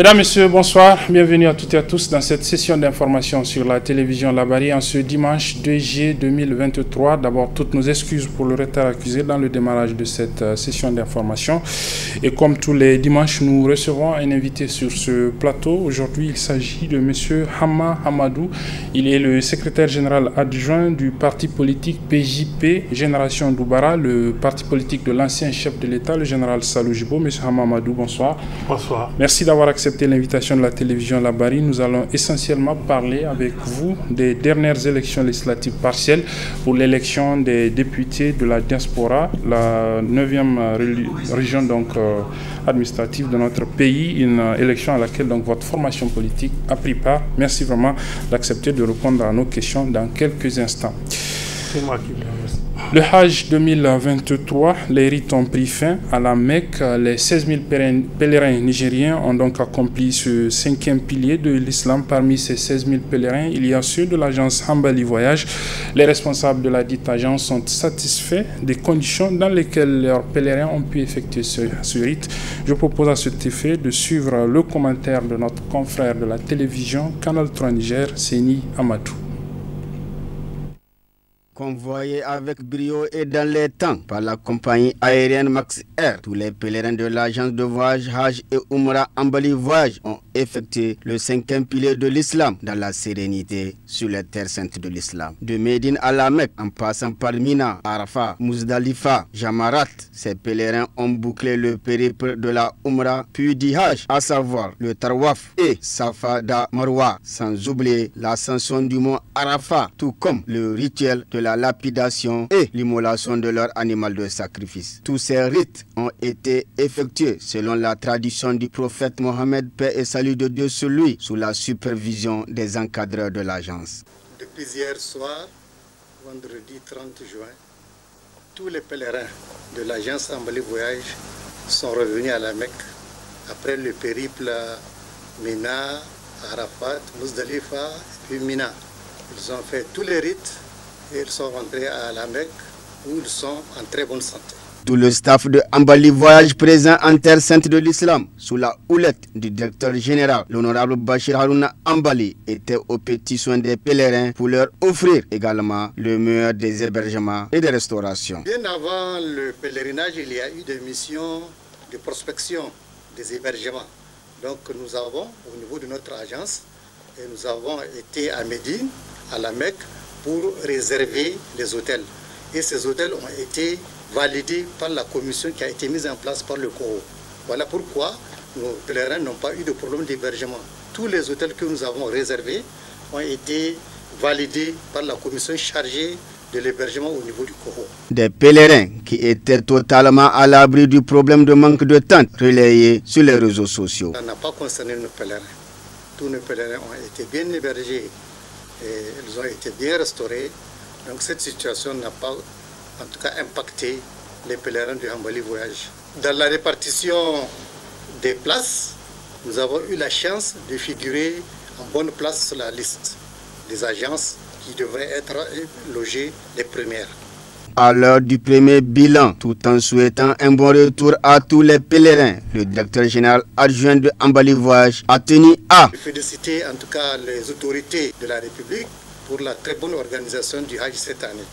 Mesdames, Messieurs, bonsoir. Bienvenue à toutes et à tous dans cette session d'information sur la télévision Labari en ce dimanche 2 juillet 2023. D'abord, toutes nos excuses pour le retard accusé dans le démarrage de cette session d'information. Et comme tous les dimanches, nous recevons un invité sur ce plateau. Aujourd'hui, il s'agit de M. Hamma Hamadou. Il est le secrétaire général adjoint du parti politique PJP Génération Doubara, le parti politique de l'ancien chef de l'État, le général Salou Jibo. M. Hamma Hamadou, bonsoir. Bonsoir. Merci d'avoir accepté l'invitation de la télévision Labari. Nous allons essentiellement parler avec vous des dernières élections législatives partielles pour l'élection des députés de la diaspora, la 9e région administrative de notre pays, une élection à laquelle votre formation politique a pris part. Merci vraiment d'accepter de répondre à nos questions dans quelques instants. C'est moi qui vous remercie. Le Hajj 2023, les rites ont pris fin à la Mecque. Les 16 000 pèlerins nigériens ont donc accompli ce 5e pilier de l'islam. Parmi ces 16 000 pèlerins, il y a ceux de l'agence Hambali Voyage. Les responsables de la dite agence sont satisfaits des conditions dans lesquelles leurs pèlerins ont pu effectuer ce rite. Je propose à cet effet de suivre le commentaire de notre confrère de la télévision Canal 3 Niger, Seni Amadou. Convoyés avec brio et dans les temps par la compagnie aérienne Max Air, tous les pèlerins de l'agence de voyage Hajj et Umrah Hambali Voyage ont effectué le 5e pilier de l'islam dans la sérénité sur les terres saintes de l'islam. De Médine à la Mecque, en passant par Mina, Arafat, Muzdalifa, Jamarat, ces pèlerins ont bouclé le périple de la Umrah puis du Hajj, à savoir le Tarwaf et Safa da Marwa, sans oublier l'ascension du mont Arafat, tout comme le rituel de la lapidation et l'immolation de leur animal de sacrifice. Tous ces rites ont été effectués selon la tradition du prophète Mohammed, paix et salut de Dieu sur lui, sous la supervision des encadreurs de l'agence. Depuis hier soir, vendredi 30 juin, tous les pèlerins de l'agence Hambali Voyage sont revenus à la Mecque après le périple Mina, Arafat, Muzdalifa puis Mina. Ils ont fait tous les rites et ils sont rentrés à la Mecque où ils sont en très bonne santé. Tout le staff de Hambali Voyage présent en terre sainte de l'islam, sous la houlette du directeur général, l'honorable Bachir Harouna Hambali, était aux petits soins des pèlerins pour leur offrir également le meilleur des hébergements et des restaurations. Bien avant le pèlerinage, il y a eu des missions de prospection des hébergements. Donc nous avons, au niveau de notre agence, et nous avons été à Médine, à la Mecque, pour réserver les hôtels. Et ces hôtels ont été validés par la commission qui a été mise en place par le COO. Voilà pourquoi nos pèlerins n'ont pas eu de problème d'hébergement. Tous les hôtels que nous avons réservés ont été validés par la commission chargée de l'hébergement au niveau du COO. Des pèlerins qui étaient totalement à l'abri du problème de manque de tentes relayés sur les réseaux sociaux. Ça n'a pas concerné nos pèlerins. Tous nos pèlerins ont été bien hébergés et ils ont été bien restaurés. Donc cette situation n'a pas en tout cas impacté les pèlerins du Hambali Voyage. Dans la répartition des places, nous avons eu la chance de figurer en bonne place sur la liste des agences qui devraient être logées les premières. À l'heure du premier bilan, tout en souhaitant un bon retour à tous les pèlerins, le directeur général adjoint de Hambali Voyage a tenu à féliciter en tout cas les autorités de la République pour la très bonne organisation du Hajj cette année.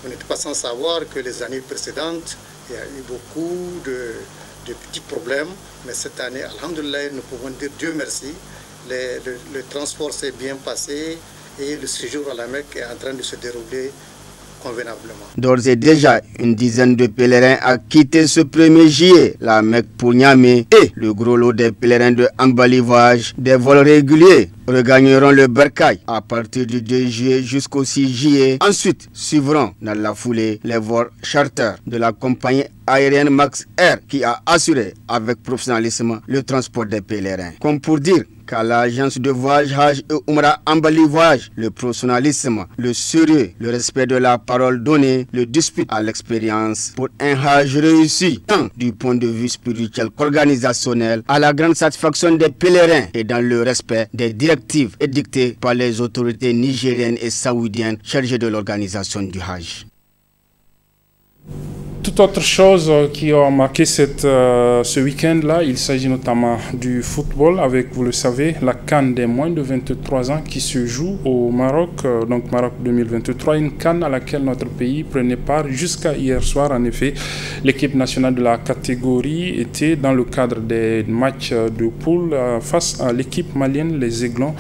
On n'était pas sans savoir que les années précédentes, il y a eu beaucoup de petits problèmes, mais cette année, alhamdoulilah, nous pouvons dire Dieu merci, le transport s'est bien passé et le séjour à la Mecque est en train de se dérouler convenablement. D'ores et déjà, une dizaine de pèlerins a quitté ce 1er juillet la Mecque pour Niamey et le gros lot des pèlerins de Hambali Voyage, des vols réguliers, regagneront le Bercail à partir du 2 juillet jusqu'au 6 juillet. Ensuite, suivront dans la foulée les vols charter de la compagnie aérienne Max Air qui a assuré avec professionnalisme le transport des pèlerins. Comme pour dire qu'à l'agence de voyage Hajj et Umrah Hambali Voyage, le professionnalisme, le sérieux, le respect de la parole donnée, le dispute à l'expérience pour un Hajj réussi, tant du point de vue spirituel qu'organisationnel, à la grande satisfaction des pèlerins et dans le respect des directives édictées par les autorités nigériennes et saoudiennes chargées de l'organisation du Hajj. Toute autre chose qui a marqué ce week-end-là, il s'agit notamment du football avec, vous le savez, la CAN des moins de 23 ans qui se joue au Maroc, donc Maroc 2023, une CAN à laquelle notre pays prenait part jusqu'à hier soir. En effet, l'équipe nationale de la catégorie était dans le cadre des matchs de poule face à l'équipe malienne, les Aiglons.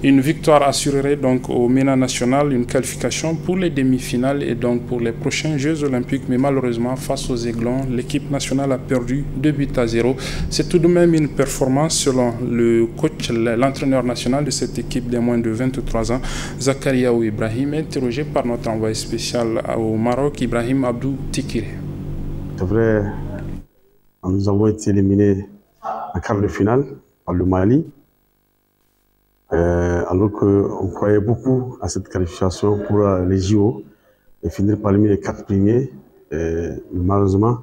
Une victoire assurerait donc au MENA national une qualification pour les demi-finales et donc pour les prochains Jeux olympiques, mais malheureusement, face aux Aiglons, l'équipe nationale a perdu 2-0. C'est tout de même une performance selon le coach, l'entraîneur national de cette équipe des moins de 23 ans, Zakariaou Ibrahim, interrogé par notre envoyé spécial au Maroc, Ibrahim Abdou Tikire. C'est vrai, nous avons été éliminés en quart de finale par le Mali, alors qu'on croyait beaucoup à cette qualification pour les JO et finir parmi les 4 premiers. Malheureusement,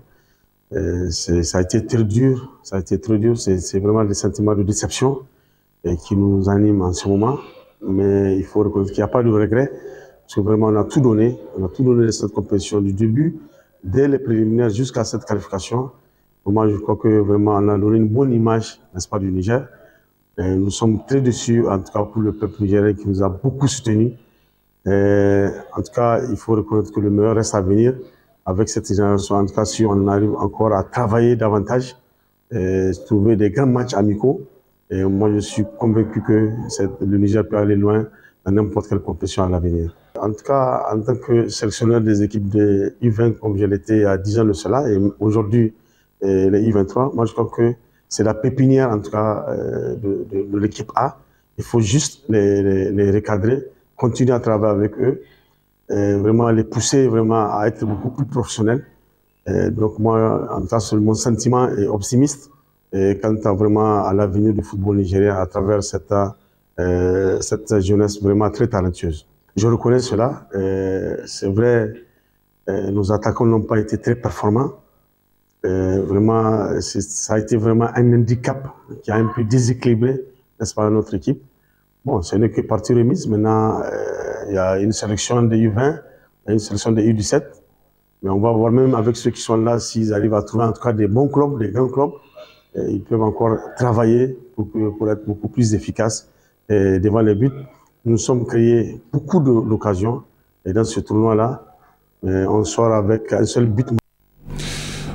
ça a été très dur. C'est vraiment des sentiments de déception qui nous animent en ce moment. Mais il faut reconnaître qu'il n'y a pas de regret. Parce que vraiment, on a tout donné. On a tout donné de cette compétition du début, dès les préliminaires jusqu'à cette qualification. Pour moi, je crois que vraiment, on a donné une bonne image, n'est-ce pas, du Niger. Et nous sommes très déçus, en tout cas pour le peuple nigérien qui nous a beaucoup soutenus. En tout cas, il faut reconnaître que le meilleur reste à venir. Avec cette génération, en tout cas, si on arrive encore à travailler davantage, trouver des grands matchs amicaux, et moi je suis convaincu que le Niger peut aller loin dans n'importe quelle compétition à l'avenir. En tout cas, en tant que sélectionneur des équipes de U20, comme je l'étais il y a 10 ans de cela, et aujourd'hui les U23, moi je crois que c'est la pépinière en tout cas de l'équipe A. Il faut juste les recadrer, continuer à travailler avec eux, vraiment les pousser vraiment à être beaucoup plus professionnels. Donc moi, en tout cas, mon sentiment est optimiste quant à vraiment à l'avenir du football nigérien à travers cette jeunesse vraiment très talentueuse. Je reconnais cela. C'est vrai, nos attaquants n'ont pas été très performants. Vraiment, ça a été vraiment un handicap qui a un peu déséquilibré, n'est-ce pas, notre équipe. Bon, ce n'est que partie remise. Maintenant, il y a une sélection des U20, il y a une sélection des U17. Mais on va voir même avec ceux qui sont là, s'ils arrivent à trouver en tout cas des bons clubs, des grands clubs, ils peuvent encore travailler pour être beaucoup plus efficaces devant les buts. Nous sommes créés beaucoup d'occasions et dans ce tournoi-là, on sort avec un seul but.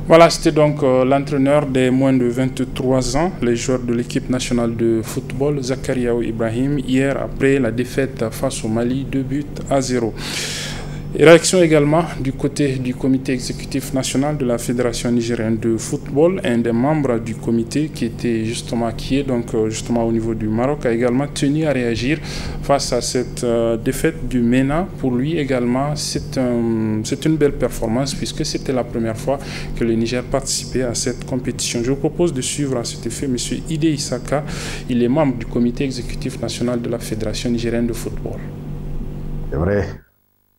Voilà, c'était donc l'entraîneur des moins de 23 ans, les joueurs de l'équipe nationale de football, Zakariaou Ibrahim, hier après la défaite face au Mali, 2-0. Et réaction également du côté du comité exécutif national de la Fédération nigérienne de football. Un des membres du comité qui était justement au niveau du Maroc a également tenu à réagir face à cette défaite du MENA. Pour lui également, c'est une belle performance puisque c'était la première fois que le Niger participait à cette compétition. Je vous propose de suivre à cet effet M. Ide Issaka. Il est membre du comité exécutif national de la Fédération nigérienne de football. C'est vrai.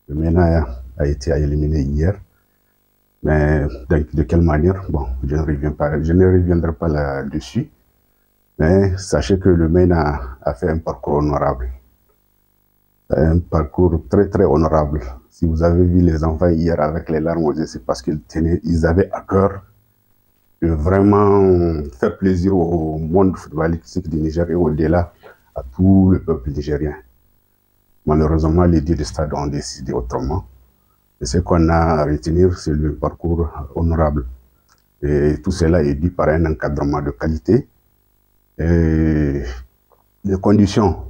Le MENA a été éliminé hier, mais de quelle manière? Bon, je ne reviendrai pas là-dessus, mais sachez que le MENA a fait un parcours honorable, un parcours très très honorable. Si vous avez vu les enfants hier avec les larmes aux yeux, c'est parce qu'ils avaient à cœur de vraiment faire plaisir au monde footballistique du Niger et au-delà à tout le peuple nigérien. Malheureusement, les dieux du stade ont décidé autrement. Et ce qu'on a à retenir, c'est le parcours honorable. Et tout cela est dû par un encadrement de qualité. Et les conditions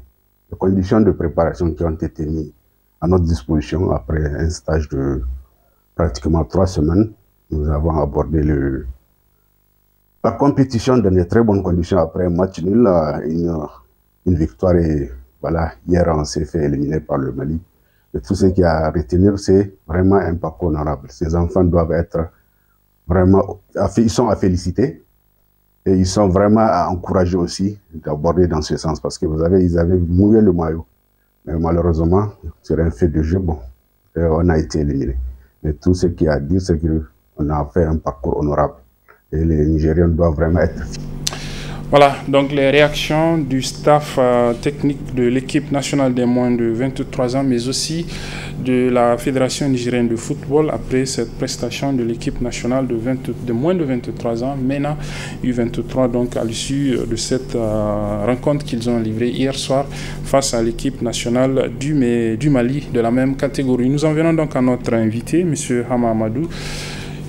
de préparation qui ont été mises à notre disposition après un stage de pratiquement 3 semaines, nous avons abordé la compétition dans de très bonnes conditions après un match nul, une victoire et voilà, hier on s'est fait éliminer par le Mali. Et tout ce qu'il y a à retenir, c'est vraiment un parcours honorable. Ces enfants doivent être vraiment, ils sont à féliciter et ils sont vraiment à encourager aussi d'aborder dans ce sens parce que ils avaient mouillé le maillot. Mais malheureusement, sur un fait de jeu, bon, on a été éliminé. Mais tout ce qu'il y a à dire, c'est qu'on a fait un parcours honorable. Et les Nigériens doivent vraiment être fiers. Voilà, donc les réactions du staff technique de l'équipe nationale des moins de 23 ans, mais aussi de la Fédération nigérienne de football après cette prestation de l'équipe nationale de moins de 23 ans, MENA U23, donc à l'issue de cette rencontre qu'ils ont livrée hier soir face à l'équipe nationale du Mali de la même catégorie. Nous en venons donc à notre invité, M. Hama Amadou.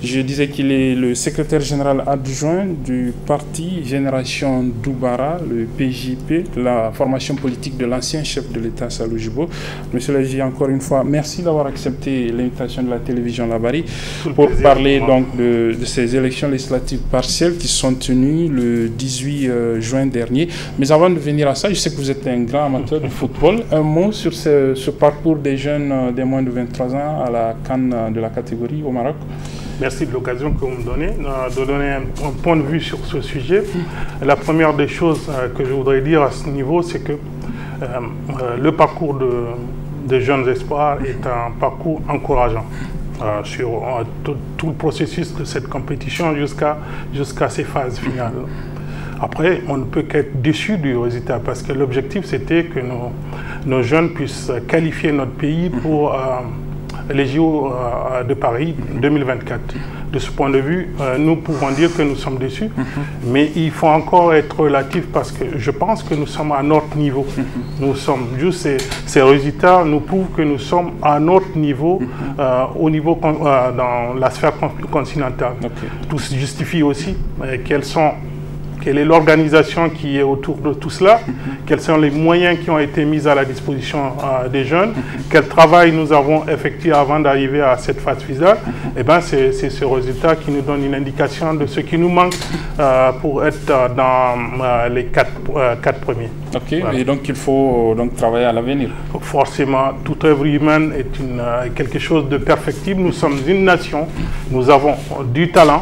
Je disais qu'il est le secrétaire général adjoint du parti Génération Doubara, le PJP, la formation politique de l'ancien chef de l'État Salou Jibo. Monsieur Légi, encore une fois, merci d'avoir accepté l'invitation de la télévision Labari pour parler donc de ces élections législatives partielles qui sont tenues le 18 juin dernier. Mais avant de venir à ça, je sais que vous êtes un grand amateur de football. Un mot sur ce parcours des jeunes des moins de 23 ans à la CAN de la catégorie au Maroc. Merci de l'occasion que vous me donnez de donner un point de vue sur ce sujet. La première des choses que je voudrais dire à ce niveau, c'est que le parcours des jeunes espoirs est un parcours encourageant sur tout le processus de cette compétition jusqu'à ses phases finales. Après, on ne peut qu'être déçu du résultat parce que l'objectif, c'était que nos jeunes puissent qualifier notre pays pour les JO de Paris 2024. De ce point de vue, nous pouvons dire que nous sommes déçus, mais il faut encore être relatif parce que je pense que nous sommes à notre niveau. Nous sommes juste ces résultats nous prouvent que nous sommes à notre niveau, dans la sphère continentale. Tout se justifie aussi quelle est l'organisation qui est autour de tout cela, quels sont les moyens qui ont été mis à la disposition des jeunes, quel travail nous avons effectué avant d'arriver à cette phase finale. Et bien, c'est ce résultat qui nous donne une indication de ce qui nous manque pour être dans les quatre premiers. Ok, voilà. Et donc il faut donc travailler à l'avenir. Forcément, toute œuvre humaine est quelque chose de perfectible. Nous sommes une nation, nous avons du talent,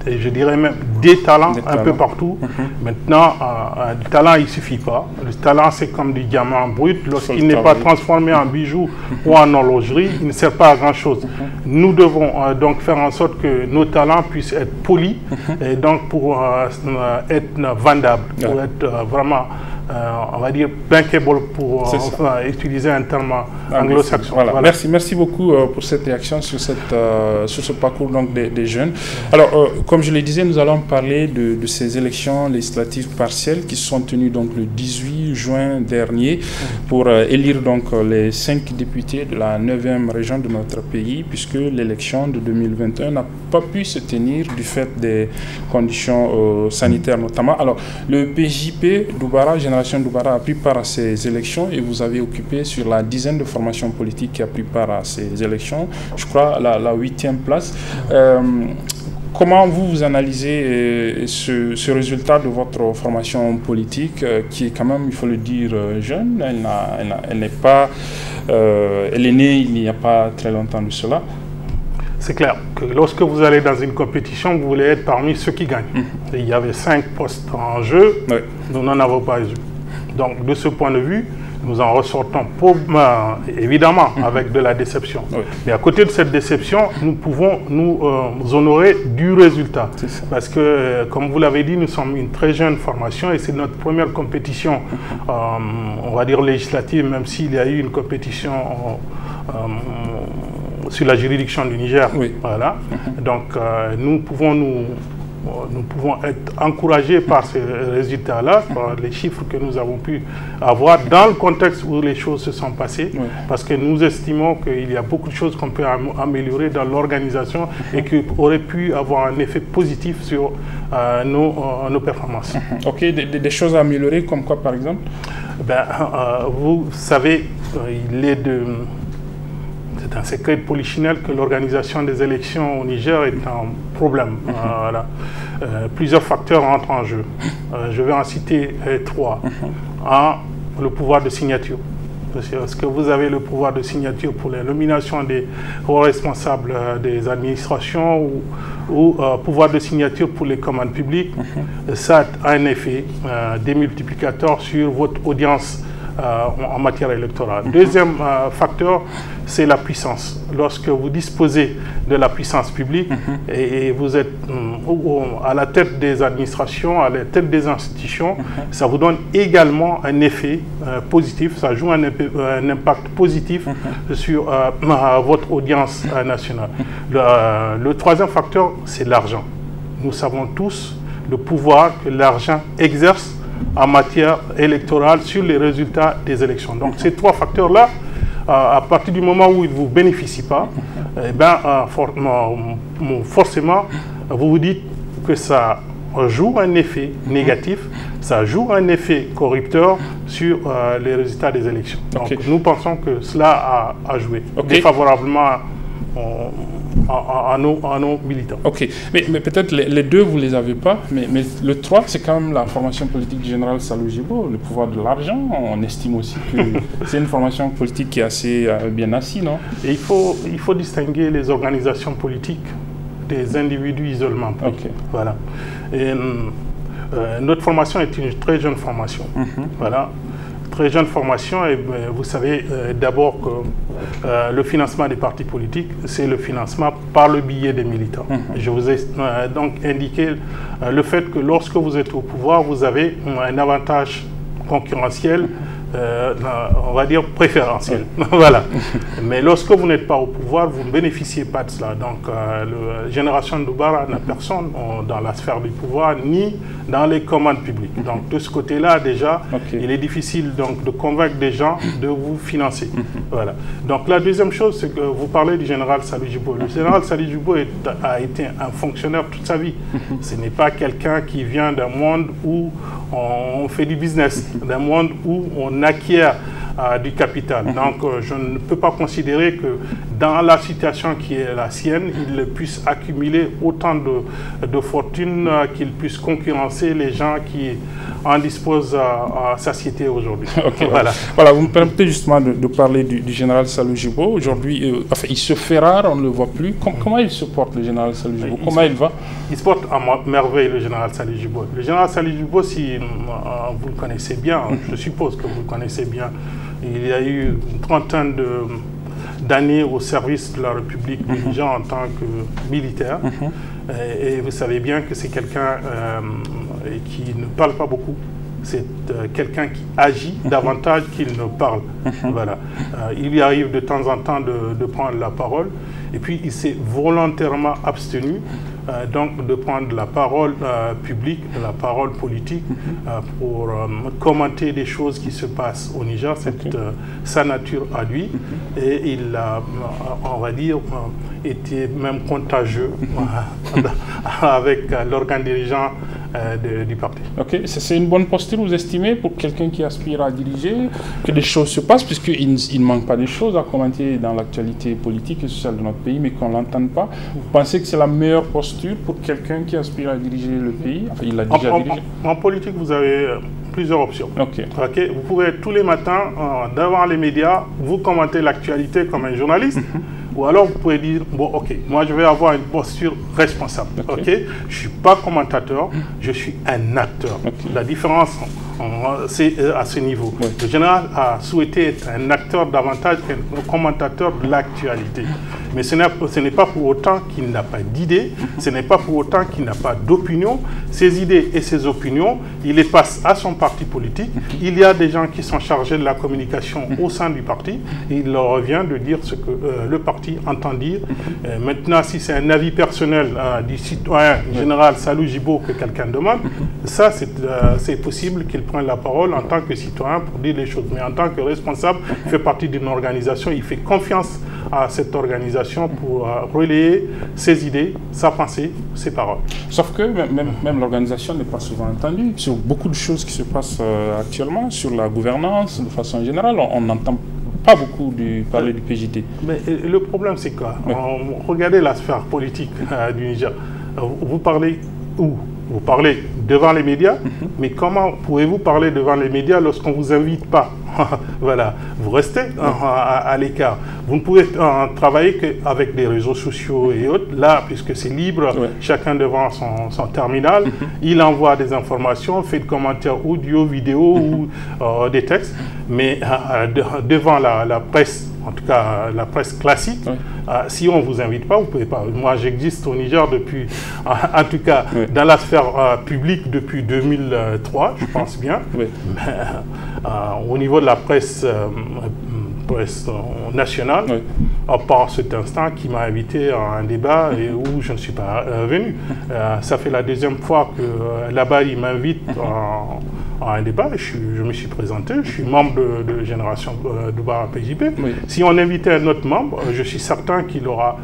et je dirais même des talents un peu partout. Maintenant, du talent, il ne suffit pas. Le talent, c'est comme du diamant brut. Lorsqu'il n'est pas transformé en bijoux ou en horlogerie, il ne sert pas à grand-chose. Nous devons donc faire en sorte que nos talents puissent être polis et donc pour être vendables, pour être vraiment... on va dire bankable pour utiliser un terme anglo-saxon. Voilà. Voilà. Merci beaucoup pour cette réaction sur ce parcours donc, des jeunes. Alors, comme je le disais, nous allons parler de ces élections législatives partielles qui se sont tenues donc, le 18 juin dernier pour élire donc, les 5 députés de la 9e région de notre pays, puisque l'élection de 2021 n'a pas pu se tenir du fait des conditions sanitaires notamment. Alors, le PJP Doubara, Génération Doubara, a pris part à ces élections et vous avez occupé sur la dizaine de formations politiques qui a pris part à ces élections, je crois, la 8e place. Comment vous elle ce résultat de votre formation politique qui est quand même, il faut le dire, jeune? Elle est née il n'y a pas très longtemps de cela. C'est clair que lorsque vous allez dans une compétition, vous voulez être parmi ceux qui gagnent. Et il y avait 5 postes en jeu, nous n'en avons pas eu. Donc de ce point de vue, nous en ressortons évidemment avec de la déception. Mais à côté de cette déception, nous pouvons nous honorer du résultat. Parce que, comme vous l'avez dit, nous sommes une très jeune formation et c'est notre première compétition, on va dire législative, même s'il y a eu une compétition sur la juridiction du Niger. Voilà. Donc nous pouvons être encouragés par ces résultats-là, par les chiffres que nous avons pu avoir dans le contexte où les choses se sont passées, parce que nous estimons qu'il y a beaucoup de choses qu'on peut améliorer dans l'organisation et qui auraient pu avoir un effet positif sur nos performances. Ok, des choses à améliorer comme quoi par exemple? Vous savez, c'est un secret de polichinelle que l'organisation des élections au Niger est un problème. Voilà. Plusieurs facteurs entrent en jeu. Je vais en citer 3. 1, le pouvoir de signature. Est-ce que vous avez le pouvoir de signature pour la nomination des hauts responsables des administrations ou pouvoir de signature pour les commandes publiques? Ça a un effet démultiplicateur sur votre audience en matière électorale. Deuxième facteur, c'est la puissance. Lorsque vous disposez de la puissance publique et vous êtes à la tête des administrations, à la tête des institutions, ça vous donne également un effet positif, ça joue un impact positif sur votre audience nationale. Le troisième facteur, c'est l'argent. Nous savons tous le pouvoir que l'argent exerce en matière électorale sur les résultats des élections. Donc ces trois facteurs-là, à partir du moment où ils ne vous bénéficient pas, eh ben, forcément, vous vous dites que ça joue un effet négatif, ça joue un effet corrupteur sur les résultats des élections. Donc nous pensons que cela a joué défavorablement à nos militants. Ok, mais peut-être les deux, vous ne les avez pas, mais le 3, c'est quand même la formation politique du général Salou Djibo, le pouvoir de l'argent. On estime aussi que c'est une formation politique qui est assez bien assise, non? Et il faut distinguer les organisations politiques des individus isolement pris. Voilà. Et, notre formation est une très jeune formation. Voilà. Très jeune formation, et vous savez d'abord que le financement des partis politiques, c'est le financement par le biais des militants. Je vous ai donc indiqué le fait que lorsque vous êtes au pouvoir, vous avez un avantage concurrentiel, on va dire préférentiel. Voilà. Mais lorsque vous n'êtes pas au pouvoir, vous ne bénéficiez pas de cela. Donc, la génération de Doubara n'a personne dans la sphère du pouvoir, ni dans les commandes publiques. Donc, de ce côté-là, déjà, il est difficile donc, de convaincre des gens de vous financer. Voilà. Donc, la deuxième chose, c'est que vous parlez du général Salou Djibo. Le général Salou Djibo a été un fonctionnaire toute sa vie. Ce n'est pas quelqu'un qui vient d'un monde où on fait du business, d'un monde où on acquiert du capital. Donc, je ne peux pas considérer que dans la situation qui est la sienne, il puisse accumuler autant de fortune qu'il puisse concurrencer les gens qui en disposent à sa société aujourd'hui. Voilà, vous me permettez justement de parler du général Salou Djibo. Aujourd'hui, enfin, il se fait rare, on ne le voit plus. Comment il se porte, le général Salou Djibo? Comment il va? Il se porte à merveille, le général Salou Djibo. Le général Salou Djibo, si vous le connaissez bien, je suppose que vous le connaissez bien, il y a eu une trentaine d'années au service de la République dirigeant en tant que militaire. Et vous savez bien que c'est quelqu'un qui ne parle pas beaucoup. C'est quelqu'un qui agit davantage qu'il ne parle. Voilà. Il lui arrive de temps en temps de prendre la parole. Et puis, il s'est volontairement abstenu donc de prendre la parole publique, la parole politique pour commenter des choses qui se passent au Niger. C'est sa nature à lui. Et il a, on va dire, été même contagieux avec l'organe dirigeant du parti. Ok, c'est une bonne posture, vous estimez, pour quelqu'un qui aspire à diriger, que des choses se passent, puisqu'il ne manque pas de choses à commenter dans l'actualité politique et sociale de notre pays, mais qu'on ne l'entende pas. Vous pensez que c'est la meilleure posture pour quelqu'un qui aspire à diriger le pays? Enfin, il l'a déjà dirigé. En politique, vous avez plusieurs options. Vous pouvez tous les matins, devant les médias, vous commenter l'actualité comme un journaliste. Ou alors vous pouvez dire, bon ok, moi je vais avoir une posture responsable. Je ne suis pas commentateur, je suis un acteur. La différence, c'est à ce niveau. Le général a souhaité être un acteur davantage qu'un commentateur de l'actualité. Mais ce n'est pas pour autant qu'il n'a pas d'idées, ce n'est pas pour autant qu'il n'a pas d'opinion. Ses idées et ses opinions, il les passe à son parti politique. Il y a des gens qui sont chargés de la communication au sein du parti. Et il leur revient de dire ce que le parti entend dire. Maintenant, si c'est un avis personnel du citoyen général Salou Djibo que quelqu'un demande, ça c'est possible qu'il prenne la parole en tant que citoyen pour dire les choses. Mais en tant que responsable, il fait partie d'une organisation, il fait confiance à cette organisation pour relayer ses idées, sa pensée, ses paroles. Sauf que même l'organisation n'est pas souvent entendue sur beaucoup de choses qui se passent actuellement, sur la gouvernance, de façon générale, on n'entend pas beaucoup parler du PJT. Mais le problème, c'est quoi? Regardez la sphère politique du Niger. Vous parlez où? Vous parlez devant les médias, mais comment pouvez-vous parler devant les médias lorsqu'on ne vous invite pas? Voilà, vous restez à l'écart. Vous ne pouvez travailler qu'avec des réseaux sociaux et autres. Là, puisque c'est libre, chacun devant son terminal, il envoie des informations, fait des commentaires audio, vidéo ou des textes. Mais devant la presse en tout cas la presse classique, si on ne vous invite pas, vous ne pouvez pas. Moi, j'existe au Niger depuis, en tout cas dans la sphère publique depuis 2003, je pense bien. Au niveau de la presse nationale, à part cet instant qui m'a invité à un débat et où je ne suis pas venu. Ça fait la deuxième fois que là-bas il m'invite à un débat. Je me suis présenté, je suis membre de Génération Doubara PJP. Si on invitait un autre membre, je suis certain qu'il aura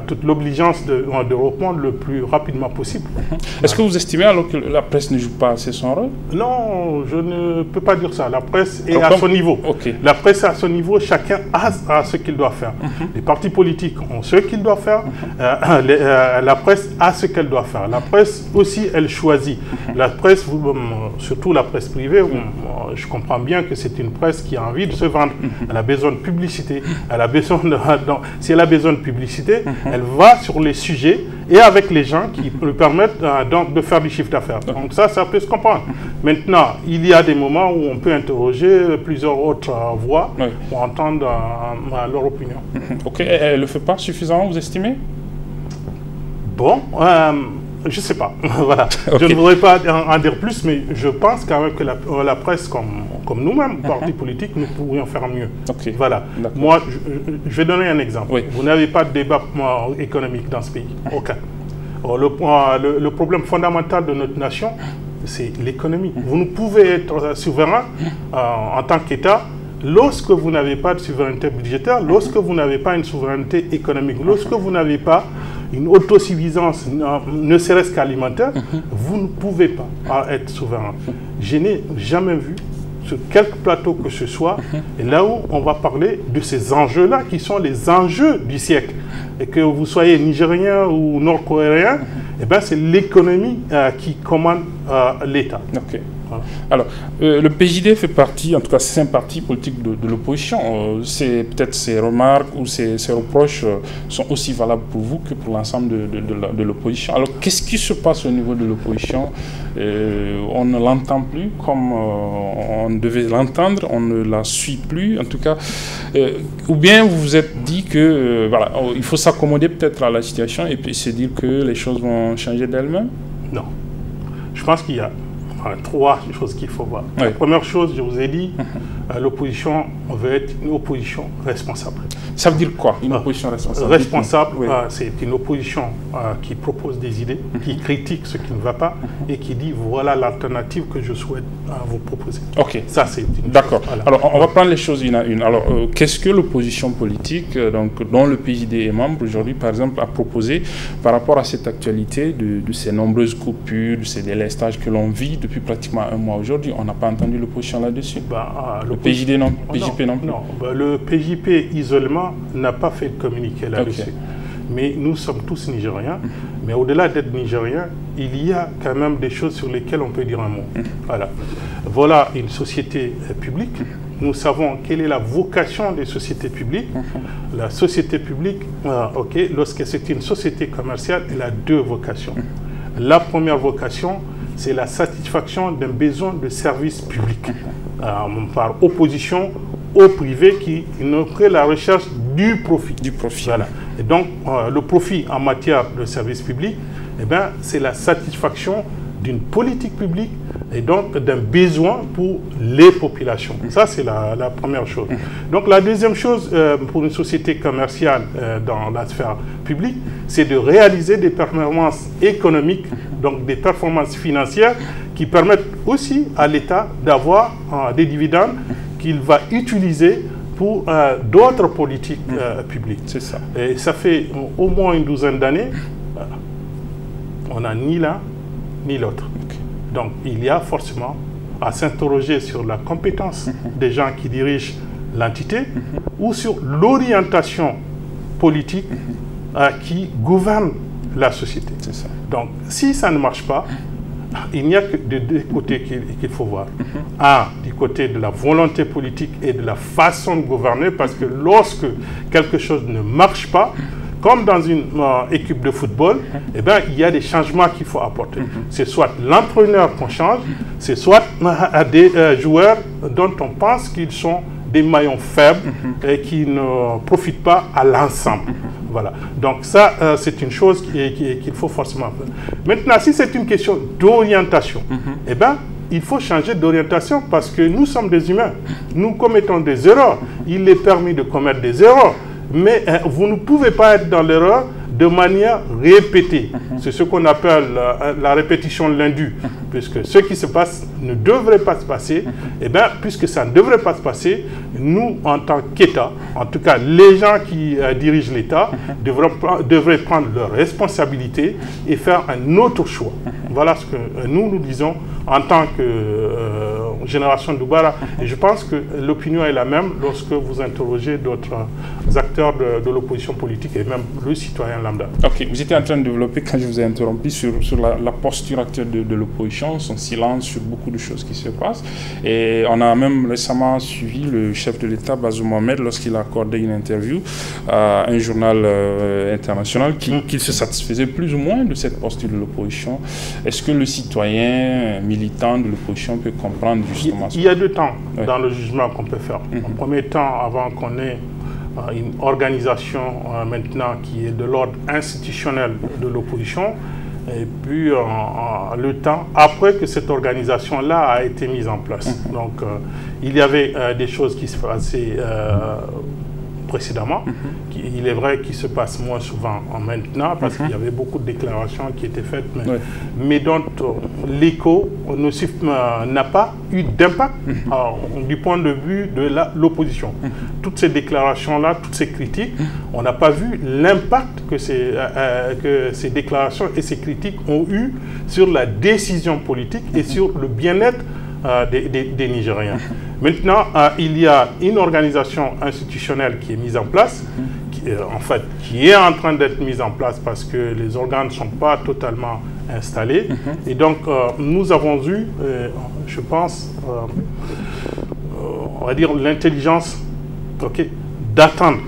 toute l'obligeance de répondre le plus rapidement possible. Est-ce que vous estimez alors que la presse ne joue pas assez son rôle? Non, je ne peux pas dire ça. La presse est à son niveau. La presse est à son niveau, chacun a ce qu'il doit faire. Les partis politiques ont ce qu'ils doivent faire, la presse a ce qu'elle doit faire. La presse aussi, elle choisit. La presse, surtout la presse privée, je comprends bien que c'est une presse qui a envie de se vendre. Elle a besoin de publicité. Elle a besoin si elle a besoin de publicité, elle va sur les sujets et avec les gens qui lui permettent donc de faire du chiffre d'affaires. Donc ça peut se comprendre. Maintenant, il y a des moments où on peut interroger plusieurs autres voix pour entendre leur opinion. Ok, elle ne le fait pas suffisamment, vous estimez? Bon, je ne sais pas. Voilà. Je ne voudrais pas en dire plus, mais je pense quand même que la presse, comme nous-mêmes, partis politiques, nous pourrions faire mieux. Voilà. Moi, je vais donner un exemple. Vous n'avez pas de débat économique dans ce pays. Aucun. Le problème fondamental de notre nation, c'est l'économie. Vous ne pouvez être souverain en tant qu'État lorsque vous n'avez pas de souveraineté budgétaire, lorsque vous n'avez pas une souveraineté économique, lorsque vous n'avez pas une autosuffisance, ne serait-ce qu'alimentaire, vous ne pouvez pas être souverain. Je n'ai jamais vu sur quelque plateau que ce soit, et là où on va parler de ces enjeux-là qui sont les enjeux du siècle. Et que vous soyez nigérien ou nord-coréen, eh ben c'est l'économie qui commande l'État. Alors, le PJD fait partie, en tout cas c'est un parti politique de l'opposition. Peut-être ces remarques ou ces reproches sont aussi valables pour vous que pour l'ensemble de l'opposition. Alors, qu'est-ce qui se passe au niveau de l'opposition? On ne l'entend plus comme on devait l'entendre, on ne la suit plus, en tout cas. Ou bien vous vous êtes dit que voilà, il faut s'accommoder peut-être à la situation et puis se dire que les choses vont changer d'elles-mêmes? Non. Je pense qu'il y a trois choses qu'il faut voir. La première chose, je vous ai dit, l'opposition veut être une opposition responsable. Ça veut dire quoi, une opposition responsable? Responsable, c'est une opposition qui propose des idées, qui critique ce qui ne va pas et qui dit voilà l'alternative que je souhaite vous proposer. Ça, c'est une D'accord. Voilà. Alors, on va prendre les choses une à une. Alors, qu'est-ce que l'opposition politique, dont le PJD est membre aujourd'hui, par exemple, a proposé par rapport à cette actualité de ces nombreuses coupures, de ces délestages que l'on vit depuis pratiquement un mois aujourd'hui? On n'a pas entendu l'opposition là-dessus. Le PJD non, PJP non plus. Non, le PJP isolement n'a pas fait de communiqué là-dessus. Mais nous sommes tous Nigériens. Mais au-delà d'être Nigériens, il y a quand même des choses sur lesquelles on peut dire un mot. Voilà une société publique. Nous savons quelle est la vocation des sociétés publiques. La société publique, lorsque c'est une société commerciale, elle a deux vocations. La première vocation, c'est la satisfaction d'un besoin de service public, par opposition au privé qui ne fait la recherche du profit. Voilà. Et donc, le profit en matière de service public, c'est la satisfaction d'une politique publique et donc d'un besoin pour les populations. Ça, c'est la première chose. Donc, la deuxième chose pour une société commerciale dans la sphère publique, c'est de réaliser des performances économiques, donc des performances financières qui permettent aussi à l'État d'avoir des dividendes qu'il va utiliser pour d'autres politiques publiques. C'est ça. Et ça fait au moins une douzaine d'années, on n'a ni l'un ni l'autre. Donc il y a forcément à s'interroger sur la compétence des gens qui dirigent l'entité ou sur l'orientation politique qui gouverne la société. C'est ça. Donc si ça ne marche pas, il n'y a que de deux côtés qu'il faut voir. Un, du côté de la volonté politique et de la façon de gouverner, parce que lorsque quelque chose ne marche pas, comme dans une équipe de football, il y a des changements qu'il faut apporter. C'est soit l'entraîneur qu'on change, c'est soit des joueurs dont on pense qu'ils sont des maillons faibles et qui ne profitent pas à l'ensemble. Voilà. Donc ça, c'est une chose qu'il faut forcément faire. Maintenant, si c'est une question d'orientation, eh bien, il faut changer d'orientation parce que nous sommes des humains. Nous commettons des erreurs. Il est permis de commettre des erreurs. Mais vous ne pouvez pas être dans l'erreur de manière répétée. C'est ce qu'on appelle la répétition l'indue. Puisque ce qui se passe ne devrait pas se passer. Et bien, puisque ça ne devrait pas se passer, nous, en tant qu'État, en tout cas les gens qui dirigent l'État, devraient prendre leurs responsabilités et faire un autre choix. Voilà ce que nous disons en tant que génération Doubara. Et je pense que l'opinion est la même lorsque vous interrogez d'autres acteurs de l'opposition politique et même le citoyen lambda. Ok, vous étiez en train de développer, quand je vous ai interrompu, sur la posture actuelle de l'opposition, son silence sur beaucoup de choses qui se passent. Et on a même récemment suivi le chef de l'État, Bazoum Mohamed, lorsqu'il a accordé une interview à un journal international, qu'il se satisfaisait plus ou moins de cette posture de l'opposition. Est-ce que le citoyen militant de l'opposition peut comprendre justement ça? Il y a deux temps dans le jugement qu'on peut faire. En premier temps, avant qu'on ait une organisation maintenant qui est de l'ordre institutionnel de l'opposition, et puis le temps après que cette organisation-là a été mise en place. Donc il y avait des choses qui se passaient précédemment. Il est vrai qu'il se passe moins souvent maintenant parce qu'il y avait beaucoup de déclarations qui étaient faites, mais dont l'écho n'a pas eu d'impact du point de vue de l'opposition. Toutes ces déclarations-là, toutes ces critiques, on n'a pas vu l'impact que ces déclarations et ces critiques ont eu sur la décision politique et sur le bien-être des Nigériens. Maintenant, il y a une organisation institutionnelle qui est mise en place, qui est en train d'être mise en place parce que les organes ne sont pas totalement installés. Et donc, nous avons eu, je pense, on va dire l'intelligence d'attendre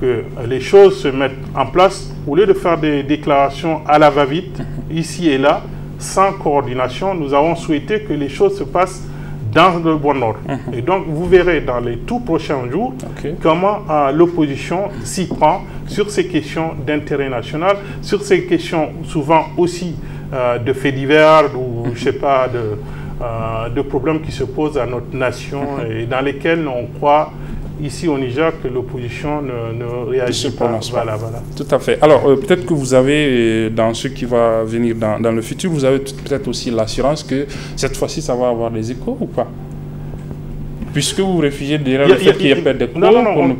que les choses se mettent en place au lieu de faire des déclarations à la va-vite, ici et là, sans coordination. Nous avons souhaité que les choses se passent dans le bon ordre. Et donc, vous verrez dans les tout prochains jours comment l'opposition s'y prend sur ces questions d'intérêt national, sur ces questions souvent aussi de faits divers ou, je sais pas, de problèmes qui se posent à notre nation et dans lesquels on croit ici au Niger que l'opposition ne réagit pas. Voilà. Tout à fait. Alors, peut-être que vous avez, dans ce qui va venir dans le futur, vous avez peut-être aussi l'assurance que cette fois-ci, ça va avoir des échos ou pas? Puisque vous réfugiez derrière le fait qu'il n'y ait pas d'échos pour ne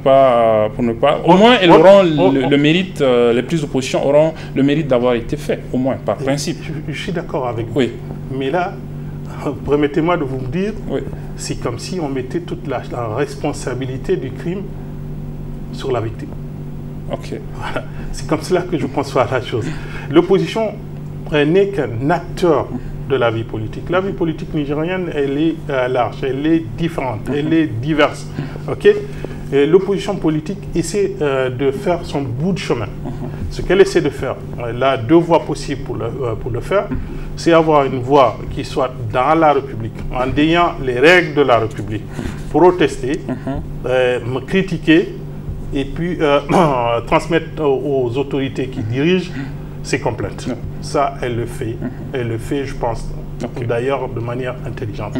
pas... Au moins, elles auront le mérite, les prises d'opposition auront le mérite d'avoir été faites, au moins, par principe. Je suis d'accord avec vous. Mais là, permettez-moi de vous dire, c'est comme si on mettait toute la responsabilité du crime sur la victime. Voilà. C'est comme cela que je conçois la chose. L'opposition n'est qu'un acteur de la vie politique. La vie politique nigérienne, elle est large, elle est différente, elle est diverse. L'opposition politique essaie de faire son bout de chemin. Ce qu'elle essaie de faire, elle a deux voies possibles pour le faire, c'est avoir une voie qui soit dans la République, en déniant les règles de la République, protester, me critiquer, et puis transmettre aux autorités qui dirigent ses complaintes. Ça, elle le fait, je pense, d'ailleurs de manière intelligente.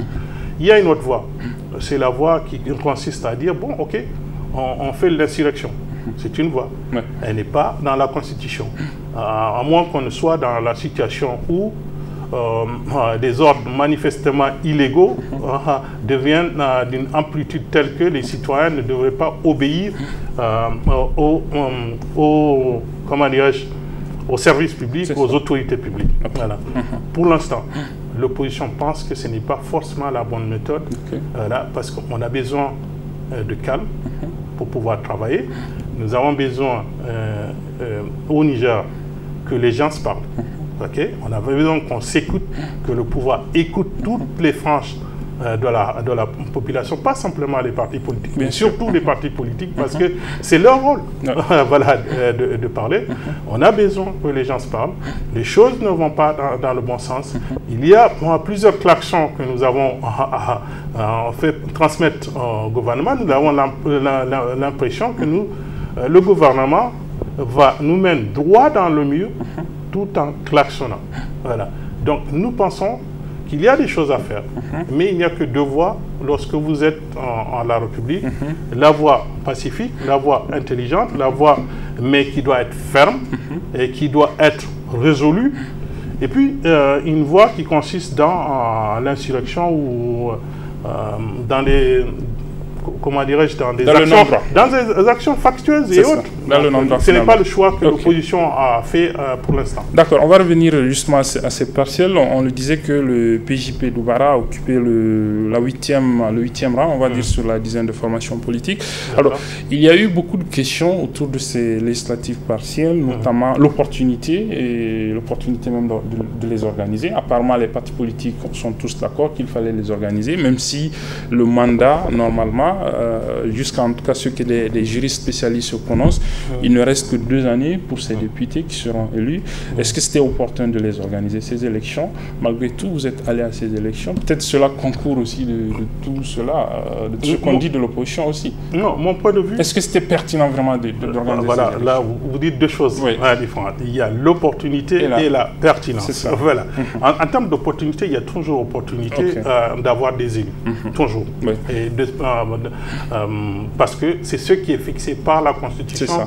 Il y a une autre voie, c'est la voie qui consiste à dire, bon, ok, on fait l'insurrection. C'est une voie. Elle n'est pas dans la Constitution. À moins qu'on ne soit dans la situation où des ordres manifestement illégaux deviennent d'une amplitude telle que les citoyens ne devraient pas obéir aux services publics, aux autorités publiques. Voilà. Pour l'instant, l'opposition pense que ce n'est pas forcément la bonne méthode, parce qu'on a besoin de calme pour pouvoir travailler. Nous avons besoin au Niger que les gens se parlent. On a besoin qu'on s'écoute, que le pouvoir écoute toutes les franges de la population, pas simplement les partis politiques, mais surtout les partis politiques, parce que c'est leur rôle voilà, de parler. On a besoin que les gens se parlent. Les choses ne vont pas dans le bon sens. Il y a plusieurs klaxons que nous avons fait transmettre au gouvernement. Nous avons l'impression que le gouvernement nous mène droit dans le mur tout en klaxonnant. Voilà. Donc nous pensons qu'il y a des choses à faire, mais il n'y a que deux voies lorsque vous êtes en la République. La voie pacifique, la voie intelligente, la voie mais qui doit être ferme et qui doit être résolue. Et puis une voie qui consiste dans l'insurrection ou dans des... comment dirais-je, dans des actions factueuses et autres. Ce n'est pas le choix que l'opposition a fait pour l'instant. D'accord, on va revenir justement à ces partiels. On le disait que le PJP d'Oubara a occupé le 8e rang, on va dire, sur la dizaine de formations politiques. Alors, il y a eu beaucoup de questions autour de ces législatives partielles, notamment l'opportunité même de les organiser. Apparemment, les partis politiques sont tous d'accord qu'il fallait les organiser, même si le mandat, normalement, jusqu'à en tout cas ceux que les juristes spécialistes se prononcent, il ne reste que 2 années pour ces députés qui seront élus. Est-ce que c'était opportun de les organiser, ces élections? Malgré tout, vous êtes allé à ces élections. Peut-être cela concourt aussi de tout cela, de ce qu'on dit de l'opposition aussi. Non, mon point de vue... Est-ce que c'était pertinent vraiment d'organiser voilà, ces élections? Là, vous dites deux choses différentes. Il y a l'opportunité et la pertinence. Ça. Voilà. En termes d'opportunité, il y a toujours opportunité d'avoir des élus. Toujours. Et parce que c'est ce qui est fixé par la Constitution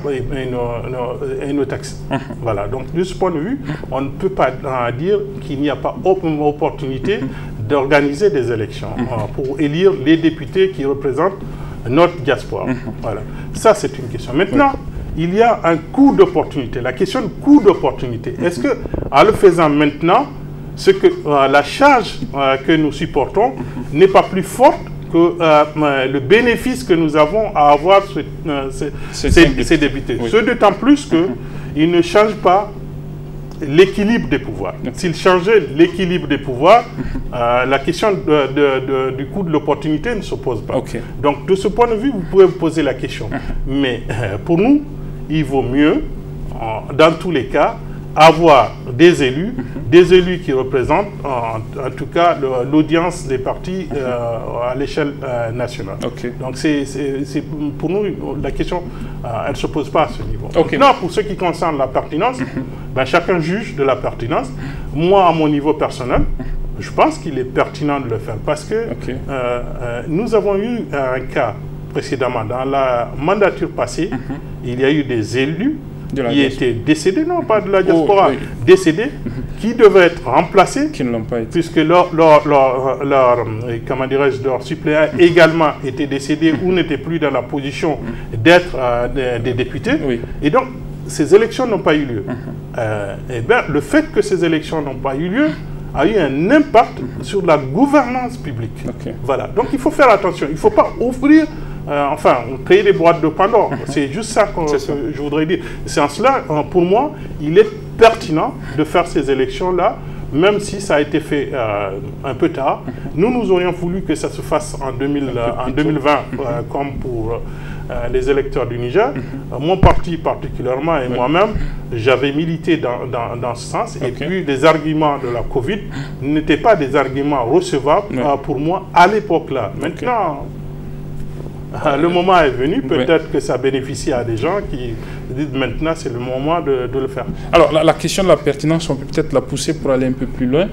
et nos textes. Voilà. Donc, de ce point de vue, on ne peut pas dire qu'il n'y a pas opportunité d'organiser des élections pour élire les députés qui représentent notre diaspora. Voilà. Ça, c'est une question. Maintenant, il y a un coût d'opportunité. La question du coût d'opportunité. Est-ce que, en le faisant maintenant, la charge que nous supportons n'est pas plus forte que le bénéfice que nous avons à avoir ces députés. Ce d'autant plus qu'ils ne changent pas l'équilibre des pouvoirs. S'ils changeaient l'équilibre des pouvoirs, la question du coût de l'opportunité ne se pose pas. Donc, de ce point de vue, vous pouvez vous poser la question. Mais pour nous, il vaut mieux, dans tous les cas, avoir des élus qui représentent en tout cas l'audience des partis à l'échelle nationale. Donc pour nous, la question, elle ne se pose pas à ce niveau. Maintenant, pour ce qui concerne la pertinence, chacun juge de la pertinence. Moi, à mon niveau personnel, je pense qu'il est pertinent de le faire parce que nous avons eu un cas précédemment, dans la mandature passée, il y a eu des élus qui étaient décédés, non pas de la diaspora, décédés, qui devaient être remplacés, qui ne l'ont pas été, puisque leur suppléant également était décédé ou n'était plus dans la position d'être des députés. Et donc, ces élections n'ont pas eu lieu. Et bien, le fait que ces élections n'ont pas eu lieu a eu un impact sur la gouvernance publique. Voilà. Donc, il faut faire attention. Il ne faut pas ouvrir... créer des boîtes de Pandore. C'est juste ça que je voudrais dire. C'est en cela, pour moi, il est pertinent de faire ces élections-là, même si ça a été fait un peu tard. Nous aurions voulu que ça se fasse en 2020, comme pour les électeurs du Niger. Mon parti particulièrement et moi-même, j'avais milité dans ce sens. Et puis, les arguments de la Covid n'étaient pas des arguments recevables pour moi à l'époque-là. Maintenant... le moment est venu, peut-être que ça bénéficie à des gens qui disent maintenant c'est le moment de le faire. Alors la question de la pertinence, on peut peut-être la pousser pour aller un peu plus loin,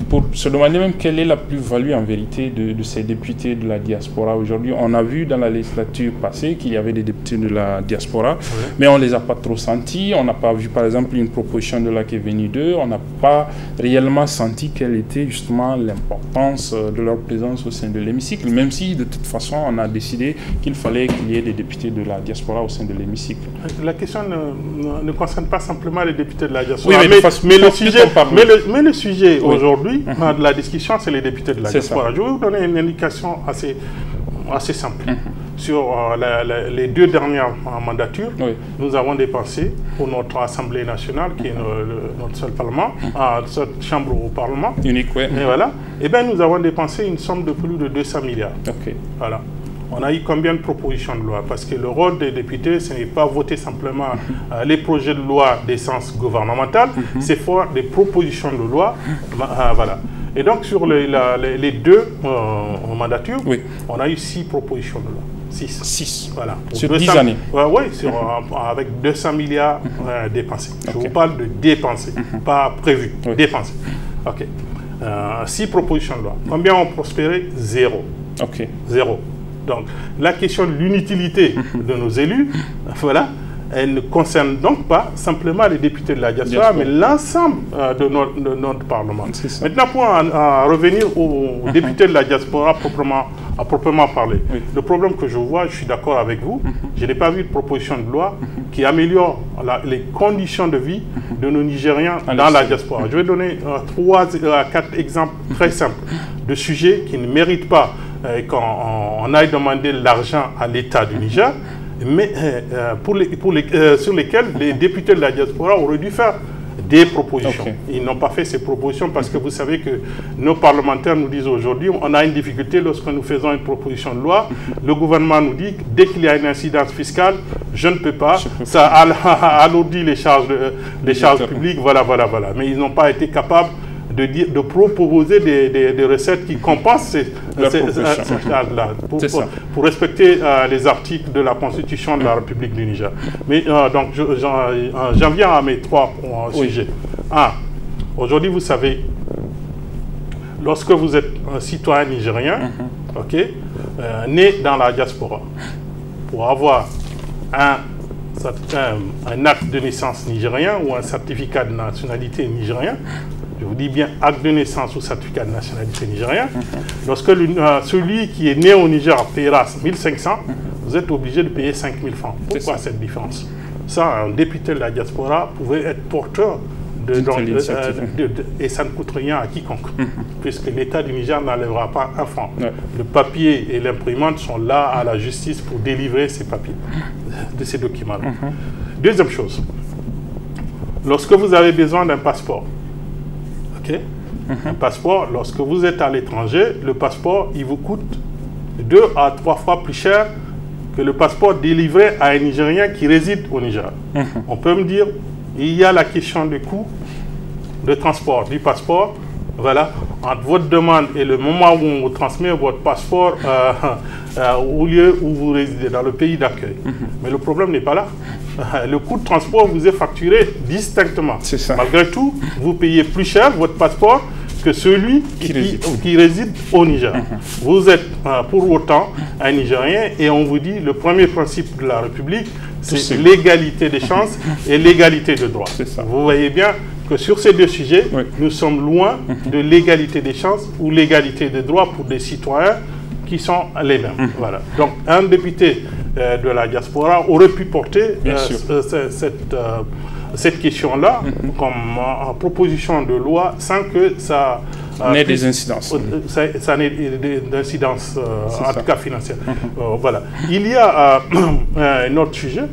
pour se demander même quelle est la plus-value en vérité de ces députés de la diaspora aujourd'hui. On a vu dans la législature passée qu'il y avait des députés de la diaspora, mais on ne les a pas trop sentis. On n'a pas vu par exemple une proposition de la qui est venue d'eux. On n'a pas réellement senti quelle était justement l'importance de leur présence au sein de l'hémicycle, même si de toute façon on a décidé qu'il fallait qu'il y ait des députés de la diaspora au sein de l'hémicycle. La question ne concerne pas simplement les députés de la diaspora, mais le sujet aujourd'hui de la discussion, c'est les députés de la diaspora. Je vais vous donner une indication assez simple. sur les 2 dernières mandatures, nous avons dépensé pour notre Assemblée nationale, qui est notre seul parlement, seule chambre au Parlement. Unique, oui. Et voilà. Et bien, nous avons dépensé une somme de plus de 200 milliards. Voilà. On a eu combien de propositions de loi? Parce que le rôle des députés, ce n'est pas voter simplement les projets de loi d'essence gouvernementale, c'est faire des propositions de loi. Voilà. Et donc, sur les 2 mandatures, on a eu 6 propositions de loi. 6. Voilà. Sur 10 années. Oui, avec 200 milliards dépensés. Je vous parle de dépensés, pas prévus, dépensés. OK. 6 propositions de loi. Combien ont prospéré? 0. 0. Donc, la question de l'inutilité de nos élus, voilà, elle ne concerne donc pas simplement les députés de la diaspora, mais l'ensemble de notre Parlement. Maintenant, pour en revenir aux députés de la diaspora à proprement parler, le problème que je vois, je suis d'accord avec vous, je n'ai pas vu de proposition de loi qui améliore les conditions de vie de nos Nigériens dans la diaspora. Je vais donner 3 à 4 exemples très simples de sujets qui ne méritent pas qu'on aille demander l'argent à l'État du Niger, mais sur lesquels les députés de la diaspora auraient dû faire des propositions. Ils n'ont pas fait ces propositions parce que vous savez que nos parlementaires nous disent aujourd'hui, on a une difficulté lorsque nous faisons une proposition de loi. Le gouvernement nous dit que dès qu'il y a une incidence fiscale, je ne peux pas. Ça alourdit les charges publiques, voilà. Mais ils n'ont pas été capables de proposer des recettes qui compensent ces charges-là pour respecter les articles de la Constitution de la République du Niger. Mais donc, j'en viens à mes 3 sujets. Aujourd'hui, vous savez, lorsque vous êtes un citoyen nigérien, né dans la diaspora, pour avoir un acte de naissance nigérien ou un certificat de nationalité nigérien, je vous dis bien acte de naissance ou certificat de nationalité nigérien, lorsque celui qui est né au Niger paiera 1500, vous êtes obligé de payer 5000 francs. Pourquoi cette différence? Ça, un député de la diaspora pouvait être porteur et ça ne coûte rien à quiconque, puisque l'État du Niger n'enlèvera pas un franc. Le papier et l'imprimante sont là à la justice pour délivrer ces papiers, de ces documents-là. Deuxième chose, lorsque vous avez besoin d'un passeport, un passeport, lorsque vous êtes à l'étranger, le passeport, il vous coûte 2 à 3 fois plus cher que le passeport délivré à un Nigérien qui réside au Niger. On peut me dire, il y a la question du coût de transport du passeport. Voilà, entre votre demande et le moment où on vous transmet votre passeport au lieu où vous résidez, dans le pays d'accueil. Mais le problème n'est pas là. Le coût de transport vous est facturé distinctement. Malgré tout, vous payez plus cher votre passeport que celui qui réside au Niger. Vous êtes pour autant un Nigérien et on vous dit le premier principe de la République, c'est l'égalité des chances et l'égalité de droits. Vous voyez bien que sur ces 2 sujets, nous sommes loin de l'égalité des chances ou l'égalité des droits pour des citoyens qui sont les mêmes. Voilà. Donc un député de la diaspora aurait pu porter cette question-là comme proposition de loi sans que ça n'ait des incidences. Ça n'ait d'incidence, en tout cas financière. Voilà. Il y a un autre sujet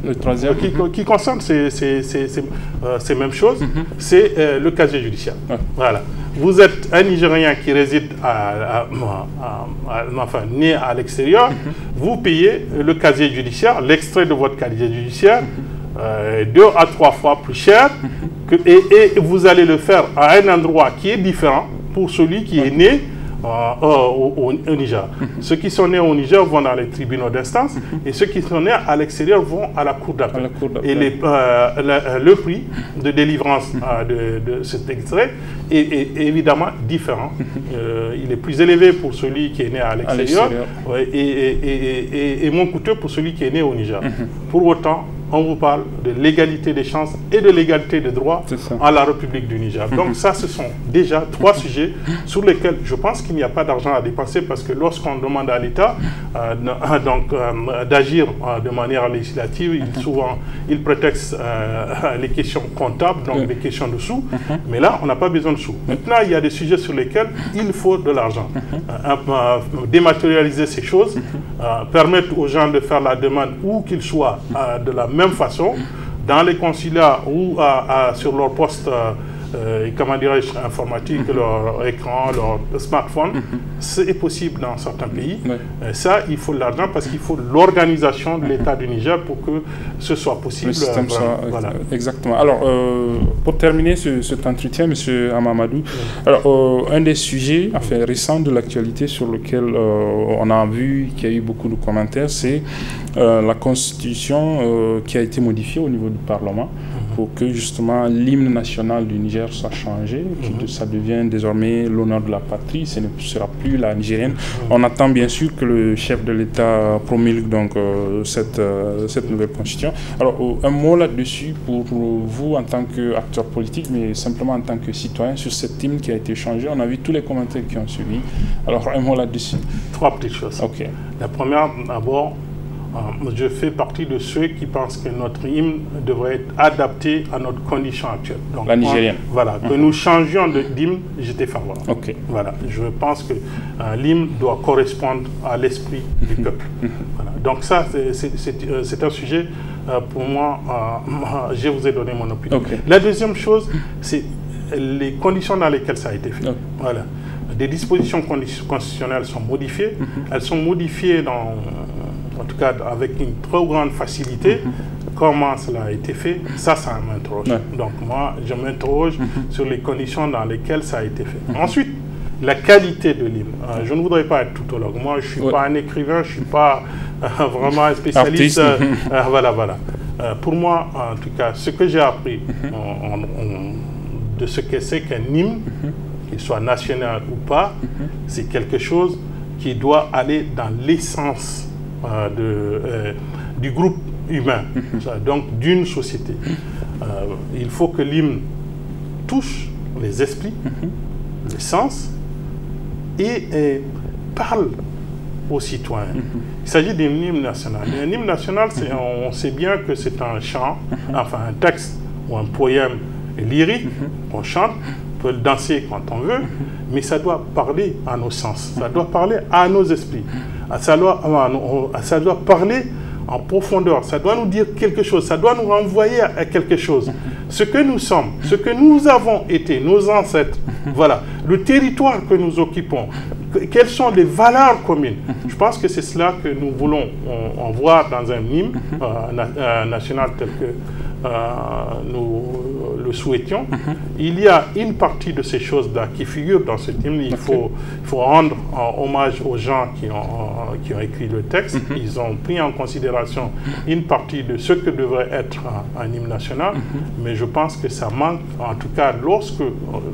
qui concerne ces mêmes choses, c'est le casier judiciaire. Voilà. Vous êtes un Nigérien qui réside enfin, né à l'extérieur, vous payez le casier judiciaire, l'extrait de votre casier judiciaire, 2 à 3 fois plus cher, et vous allez le faire à un endroit qui est différent pour celui qui est né au Niger. Ceux qui sont nés au Niger vont dans les tribunaux d'instance et ceux qui sont nés à l'extérieur vont à la cour d'appel. Et le prix de délivrance de cet extrait est évidemment différent. Il est plus élevé pour celui qui est né à l'extérieur et moins coûteux pour celui qui est né au Niger. Pour autant, on vous parle de l'égalité des chances et de l'égalité des droits à la République du Niger. Donc ça, ce sont déjà 3 sujets sur lesquels je pense qu'il n'y a pas d'argent à dépenser parce que lorsqu'on demande à l'État d'agir de manière législative, souvent il prétexte les questions comptables, donc les questions de sous, mais là, on n'a pas besoin de sous. Maintenant, il y a des sujets sur lesquels il faut de l'argent. Dématérialiser ces choses, permettre aux gens de faire la demande où qu'ils soient de la même façon, dans les consulats ou sur leur poste comment dirais-je, informatique, leur écran, leur smartphone. C'est possible dans certains pays. Ça, il faut l'argent parce qu'il faut l'organisation de l'État du Niger pour que ce soit possible. Le système voilà. Exactement. Alors, pour terminer cet entretien, M. Hamamadou, alors, un des sujets récents de l'actualité sur lequel on a vu qu'il y a eu beaucoup de commentaires, c'est la Constitution qui a été modifiée au niveau du Parlement pour que justement l'hymne national du Niger soit changé, que ça devient désormais l'honneur de la patrie, ce ne sera plus la nigérienne. On attend bien sûr que le chef de l'État promulgue donc cette nouvelle constitution. Alors un mot là-dessus pour vous en tant qu'acteur politique, mais simplement en tant que citoyen sur cette hymne qui a été changé. On a vu tous les commentaires qui ont suivi. Alors un mot là-dessus. 3 petites choses. Ok. La première, d'abord, je fais partie de ceux qui pensent que notre hymne devrait être adapté à notre condition actuelle. Donc, la nigérienne. Voilà, que nous changions d'hymne, j'étais favorable. Okay. Voilà, je pense que l'hymne doit correspondre à l'esprit du peuple. Voilà. Donc ça, c'est un sujet, pour moi, je vous ai donné mon opinion. Okay. La deuxième chose, c'est les conditions dans lesquelles ça a été fait. Voilà. Des dispositions constitutionnelles sont modifiées. Elles sont modifiées en tout cas avec une trop grande facilité. Comment cela a été fait, ça m'interroge. Donc moi, je m'interroge sur les conditions dans lesquelles ça a été fait. Ensuite, la qualité de l'hymne. Je ne voudrais pas être toutologue. Moi, je ne suis pas un écrivain, je ne suis pas vraiment un spécialiste. Voilà. Pour moi, en tout cas, ce que j'ai appris de ce que c'est qu'un hymne, qu'il soit national ou pas, c'est quelque chose qui doit aller dans l'essence du groupe humain, donc d'une société. Il faut que l'hymne touche les esprits, les sens et parle aux citoyens. Il s'agit d'un hymne national. Et un hymne national, on sait bien que c'est un chant, enfin un texte ou un poème lyrique qu'on chante. On peut le danser quand on veut, mais ça doit parler à nos sens, ça doit parler à nos esprits, ça doit parler en profondeur, ça doit nous dire quelque chose, ça doit nous renvoyer à quelque chose. Ce que nous sommes, ce que nous avons été, nos ancêtres, voilà, le territoire que nous occupons, quelles sont les valeurs communes. Je pense que c'est cela que nous voulons en voir dans un hymne national tel que nous le souhaitions. Il y a une partie de ces choses-là qui figurent dans ce hymne. Il faut rendre hommage aux gens qui ont écrit le texte. Ils ont pris en considération une partie de ce que devrait être un hymne national, mais je pense que ça manque, en tout cas lorsque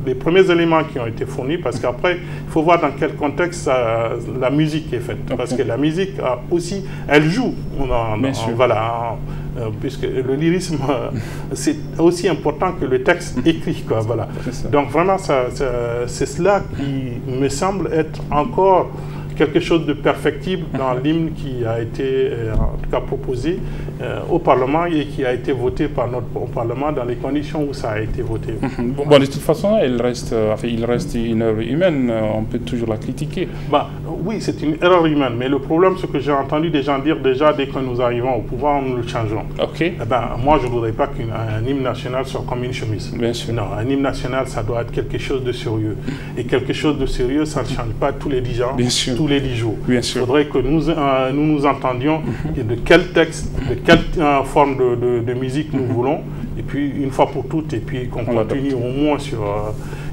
les premiers éléments qui ont été fournis, parce qu'après, il faut voir dans quel contexte la musique est faite, parce que la musique aussi, elle joue, voilà, puisque le lyrisme, c'est aussi important que le texte écrit, quoi, voilà. Donc vraiment, c'est cela qui me semble être encore quelque chose de perfectible dans l'hymne qui a été en tout cas proposé au Parlement et qui a été voté par notre Parlement dans les conditions où ça a été voté. Bon, de toute façon, il reste une œuvre humaine, on peut toujours la critiquer. Oui, c'est une erreur humaine, mais le problème, c'est que j'ai entendu des gens dire déjà, dès que nous arrivons au pouvoir, nous le changeons. Moi, je ne voudrais pas qu'un hymne national soit comme une chemise. Bien sûr. Non, un hymne national, ça doit être quelque chose de sérieux. Et quelque chose de sérieux, ça ne change pas tous les 10 ans. Bien sûr. Tous les 10 jours. Bien sûr. Il faudrait que nous entendions de quel texte, de quelle forme de musique nous voulons, et puis une fois pour toutes, et puis qu'on continue au moins sur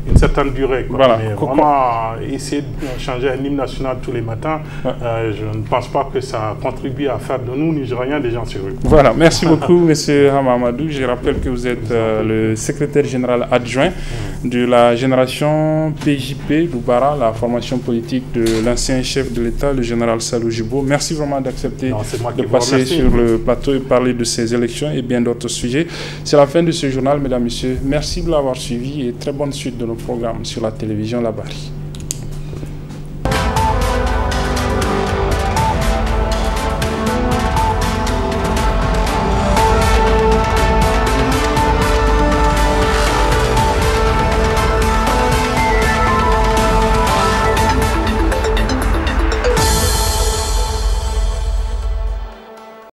une certaine durée. Voilà. Mais vraiment, essayer de changer un hymne national tous les matins, je ne pense pas que ça contribue à faire de nous, Nigériens, des gens sérieux. Voilà, merci beaucoup, M. Hamamadou. Je rappelle que vous êtes le secrétaire général adjoint de la génération PJP d'Oubara, la formation politique de l'ancien chef de l'État, le général Salou Jibo. Merci vraiment d'accepter de passer sur le plateau et parler de ces élections et bien d'autres sujets. C'est la fin de ce journal, mesdames et messieurs. Merci de l'avoir suivi et très bonne suite de nos programmes sur la télévision Labari.